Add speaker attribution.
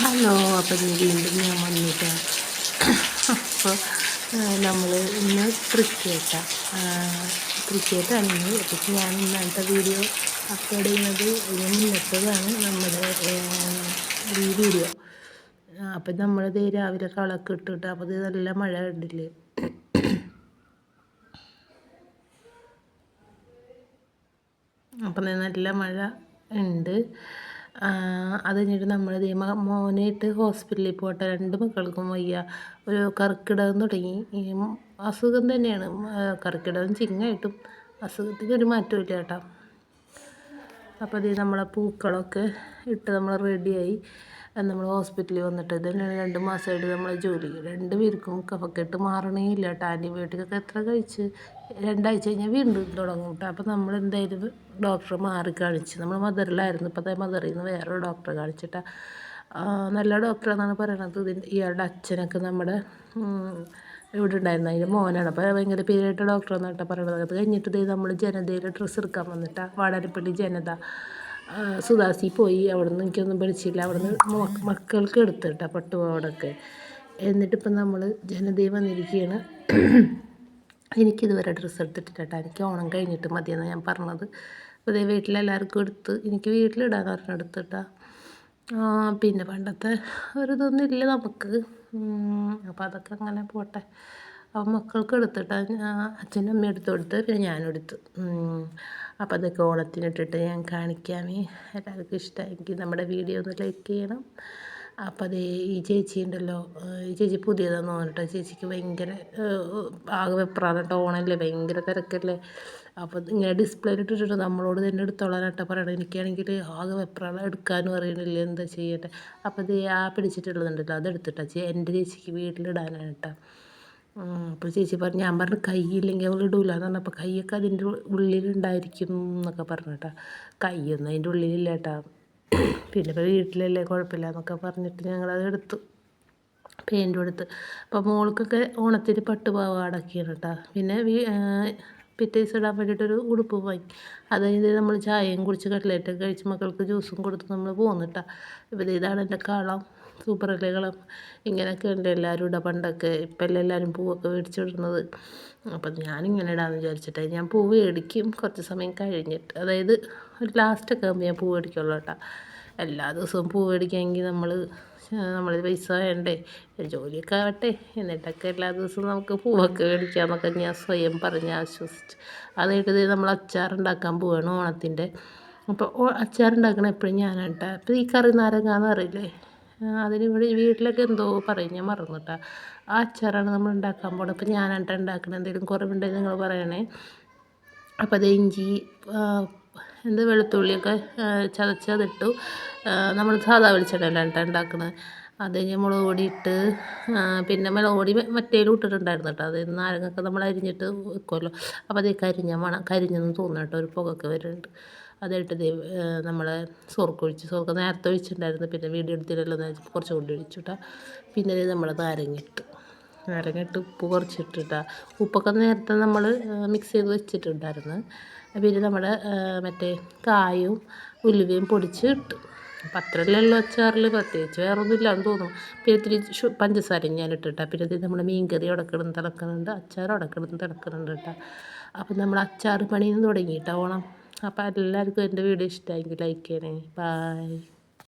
Speaker 1: Hello, അപ്പം വീണ്ടും ഞാൻ വന്നിട്ട് അപ്പോൾ നമ്മൾ ഇന്ന് ക്രിക്കറ്റാണ് ഇന്ന്. അപ്പം ഞാൻ ഇന്നത്തെ വീഡിയോ അപ്ലോഡ് ചെയ്യുന്നത് ഇതിന് മുന്നത്തതാണ് നമ്മുടെ ഈ വീഡിയോ. അപ്പം നമ്മളിത് രാവിലെ കളൊക്കെ ഇട്ടിട്ട് അപ്പോൾ ഇത് നല്ല മഴ കണ്ടില്ലേ. അപ്പം നല്ല മഴ ഉണ്ട്. അത് കഴിഞ്ഞിട്ട് നമ്മളിത് മോനായിട്ട് ഹോസ്പിറ്റലിൽ പോട്ടെ. 2 മക്കൾക്കും വയ്യ. ഒരു കർക്കിടകം തുടങ്ങി. ഈ അസുഖം തന്നെയാണ്. കർക്കിടകം ചിങ്ങായിട്ടും അസുഖത്തിനൊരു മാറ്റവും ഇല്ല കേട്ടോ. അപ്പോൾ ഇത് നമ്മളെ പൂക്കളൊക്കെ ഇട്ട് നമ്മൾ റെഡിയായി. നമ്മൾ ഹോസ്പിറ്റലിൽ വന്നിട്ട് ഇതന്നെയാണ് 2 മാസമായിട്ട് നമ്മളെ ജോലി. 2 പേർക്കും കഫക്കെട്ട് മാറണേ ഇല്ല കേട്ടോ. ആൻറ്റിബയോട്ടിക്കൊക്കെ എത്ര കഴിച്ച് 2 ആഴ്ച കഴിഞ്ഞാൽ വീണ്ടും തുടങ്ങും കേട്ടോ. അപ്പോൾ നമ്മൾ എന്തായാലും ഡോക്ടറെ മാറി കാണിച്ച്. നമ്മൾ മദറിലായിരുന്നു. ഇപ്പോൾ മദറിൽ നിന്ന് വേറൊരു ഡോക്ടറെ കാണിച്ചിട്ടാ. നല്ല ഡോക്ടറാണെന്നാണ് പറയണത്. ഇയാളുടെ അച്ഛനൊക്കെ നമ്മുടെ ഇവിടെ ഉണ്ടായിരുന്നു. അതിൻ്റെ മോനാണ്. അപ്പോൾ ഭയങ്കര പേരായിട്ട് ഡോക്ടറാണെന്ന് കേട്ടോ പറയണത്. അത് കഴിഞ്ഞിട്ട് നമ്മൾ ജനതയിൽ ഡ്രസ്സ് എടുക്കാൻ വന്നിട്ടാണ്. വാടാനപ്പള്ളി ജനത സുദാസി പോയി. അവിടെ നിന്ന് എനിക്കൊന്നും പഠിച്ചില്ല. അവിടെ നിന്ന് മക്കൾക്ക് എടുത്തിട്ടാണ് പട്ടുപാവാടൊക്കെ. എന്നിട്ടിപ്പം നമ്മൾ ജനതയിൽ വന്നിരിക്കുകയാണ്. എനിക്കിതുവരെ ഡ്രസ്സ് എടുത്തിട്ടില്ല. എനിക്ക് ഓണം കഴിഞ്ഞിട്ട് മതിയെന്നാണ് ഞാൻ പറഞ്ഞത്. അപ്പോൾ ഇതേ വീട്ടിലെല്ലാവർക്കും എടുത്ത് എനിക്ക് വീട്ടിലിടാൻ പറഞ്ഞ് എടുത്തിട്ടാ. പിന്നെ പണ്ടത്തെ ഒരിതൊന്നും ഇല്ല നമുക്ക്. അപ്പോൾ അതൊക്കെ അങ്ങനെ പോട്ടെ. അപ്പോൾ മക്കൾക്ക് എടുത്തിട്ട് അച്ഛനും അമ്മയും എടുത്ത് കൊടുത്ത് പിന്നെ ഞാനും എടുത്തു. അപ്പോൾ അതൊക്കെ ഓണത്തിനിട്ടിട്ട് ഞാൻ കാണിക്കാമേ. എല്ലാവർക്കും ഇഷ്ടമായെങ്കിൽ നമ്മുടെ വീഡിയോ ഒന്ന് ലൈക്ക് ചെയ്യണം. അപ്പോൾ അതേ ഈ ചേച്ചി ഉണ്ടല്ലോ, ഈ ചേച്ചി പുതിയതാണെന്ന് തോന്നിട്ടോ. ചേച്ചിക്ക് ഭയങ്കര ആകെ വെപ്രാളം കേട്ടോ. ഓണമല്ലേ, ഭയങ്കര തിരക്കല്ലേ. അപ്പോൾ ഇങ്ങനെ ഡിസ്പ്ലേയിൽ ഇട്ടിട്ട് നമ്മളോട് തന്നെ എടുത്തോളാനാട്ടോ പറയണത്. എനിക്കാണെങ്കിൽ ആകെ വെപ്രാളം, എടുക്കാനും അറിയണില്ല എന്താ ചെയ്യട്ടെ. അപ്പോൾ ഇത് പിടിച്ചിട്ടുള്ളതുണ്ടല്ലോ അതെടുത്തിട്ടാ എൻ്റെ ചേച്ചിക്ക് വീട്ടിലിടാനാണ് കേട്ടോ. അപ്പോൾ ചേച്ചി പറഞ്ഞു, ഞാൻ പറഞ്ഞു കൈയില്ലെങ്കിൽ അവൾ ഇടൂല എന്ന് പറഞ്ഞപ്പോൾ കൈയൊക്കെ അതിൻ്റെ ഉള്ളിലുണ്ടായിരിക്കും എന്നൊക്കെ പറഞ്ഞു കേട്ടോ. കൈയൊന്നും അതിൻ്റെ ഉള്ളിലില്ല കേട്ടോ. പിന്നെ ഇപ്പോൾ വീട്ടിലല്ലേ, കുഴപ്പമില്ല എന്നൊക്കെ പറഞ്ഞിട്ട് ഞങ്ങളത് എടുത്തു, പെയിൻറ്റും എടുത്ത്. അപ്പോൾ മോൾക്കൊക്കെ ഓണത്തിന് പട്ടുപാവാടൊക്കെയാണ് കേട്ടോ. പിന്നെ പിറ്റേ ദിവസം ഇടാൻ വേണ്ടിയിട്ടൊരു ഉടുപ്പ് വാങ്ങി. അത് കഴിഞ്ഞ് നമ്മൾ ചായയും കുടിച്ച് കട്ട്ലേറ്റൊക്കെ കഴിച്ച് മക്കൾക്ക് ജ്യൂസും കൊടുത്ത് നമ്മൾ പോകുന്നിട്ടാ. ഇപ്പോൾ ഇതാണ് എൻ്റെ കളം. സൂപ്പറല്ലേ കളം. ഇങ്ങനെയൊക്കെ ഉണ്ട് എല്ലാവരും ഇടാം പണ്ടൊക്കെ. ഇപ്പം എല്ലാവരും പൂവൊക്കെ മേടിച്ചിടുന്നത്. അപ്പം ഞാനിങ്ങനെ ഇടാമെന്ന് വിചാരിച്ചിട്ട് ഞാൻ പൂ മേടിക്കും കുറച്ച് സമയം കഴിഞ്ഞിട്ട്. അതായത് ഒരു ലാസ്റ്റൊക്കെ ആകുമ്പോൾ ഞാൻ പൂ മേടിക്കുള്ളൂ കേട്ടോ. എല്ലാ ദിവസവും പൂ മേടിക്കാമെങ്കിൽ നമ്മൾ പൈസ വേണ്ടേ. ജോലിയൊക്കെ ആവട്ടെ, എന്നിട്ടൊക്കെ എല്ലാ ദിവസവും നമുക്ക് പൂവൊക്കെ മേടിക്കാമെന്നൊക്കെ ഞാൻ സ്വയം പറഞ്ഞ് ആശ്വസിച്ചു. അതായിട്ട് നമ്മൾ അച്ചാറുണ്ടാക്കാൻ പോവുകയാണ് ഓണത്തിൻ്റെ. അപ്പോൾ അച്ചാറുണ്ടാക്കണം എപ്പോഴും ഞാനാണ് കേട്ടോ. അപ്പോൾ ഈ കറി നാരങ്ങ എന്ന് അറിയില്ലേ, അതിന് വീട്ടിലൊക്കെ എന്തോ പറയും, ഞാൻ മറന്നു കേട്ടോ. ആ അച്ചാറാണ് നമ്മൾ ഉണ്ടാക്കാൻ പോകുന്നത്. അപ്പോൾ ഞാനാണ് കേട്ടോ ഉണ്ടാക്കുന്നത്. എന്തെങ്കിലും കുറവുണ്ടെങ്കിൽ നിങ്ങൾ പറയണേ. അപ്പോൾ അത് ഇഞ്ചി വെളുത്തുള്ളിയൊക്കെ ചതച്ചതിട്ടു. നമ്മൾ സാധാ വെളിച്ചെണ്ണയിലാണ് കേട്ടോ ഉണ്ടാക്കുന്നത്. അത് കഴിഞ്ഞ് മുളക് പൊടി ഇട്ട്, പിന്നെ മുളക് പൊടി മറ്റേലും ഇട്ടിട്ടുണ്ടായിരുന്നു കേട്ടോ. അത് നാരങ്ങയൊക്കെ നമ്മൾ അരിഞ്ഞിട്ട് വെക്കുമല്ലോ. അപ്പോൾ അതേ കരിഞ്ഞെന്ന് തോന്നുന്നു കേട്ടോ. ഒരു പുകയൊക്കെ വരുന്നുണ്ട്. അതായിട്ട് നമ്മളെ സോർക്ക് നേരത്തെ ഒഴിച്ചിട്ടുണ്ടായിരുന്നു. പിന്നെ വീഡിയോ എടുത്തില്ലല്ലോ എന്ന് വെച്ചാൽ കുറച്ച് കൂടി ഒഴിച്ചു കേട്ടോ. പിന്നെ നമ്മൾ നാരങ്ങ ഉപ്പ് കുറച്ചിട്ടിട്ടാ. ഉപ്പൊക്കെ നേരത്തെ നമ്മൾ മിക്സ് ചെയ്ത് വെച്ചിട്ടുണ്ടായിരുന്നു. പിന്നെ നമ്മുടെ മറ്റേ കായും ഉലുവയും പൊടിച്ച് ഇട്ടു. അപ്പം അത്രയല്ലല്ലോ അച്ചാറിൽ, പ്രത്യേകിച്ച് വേറൊന്നുമില്ല എന്ന് തോന്നും. പിന്നെ ഇത്തിരി പഞ്ചസാരയും ഞാൻ ഇട്ടിട്ടാ. പിന്നെ ഇത് നമ്മുടെ മീൻകറി ഉടക്കണം തിളക്കുന്നുണ്ട്, അച്ചാർ ഉടക്കണം തിളക്കുന്നുണ്ട് കേട്ടോ. അപ്പം നമ്മൾ അച്ചാർ പണിയും തുടങ്ങി കേട്ടോ ഓണം. അപ്പോൾ എല്ലാവർക്കും എൻ്റെ വീഡിയോ ഇഷ്ടമായെങ്കിൽ ലൈക്ക് ചെയ്യണേ. ബൈ.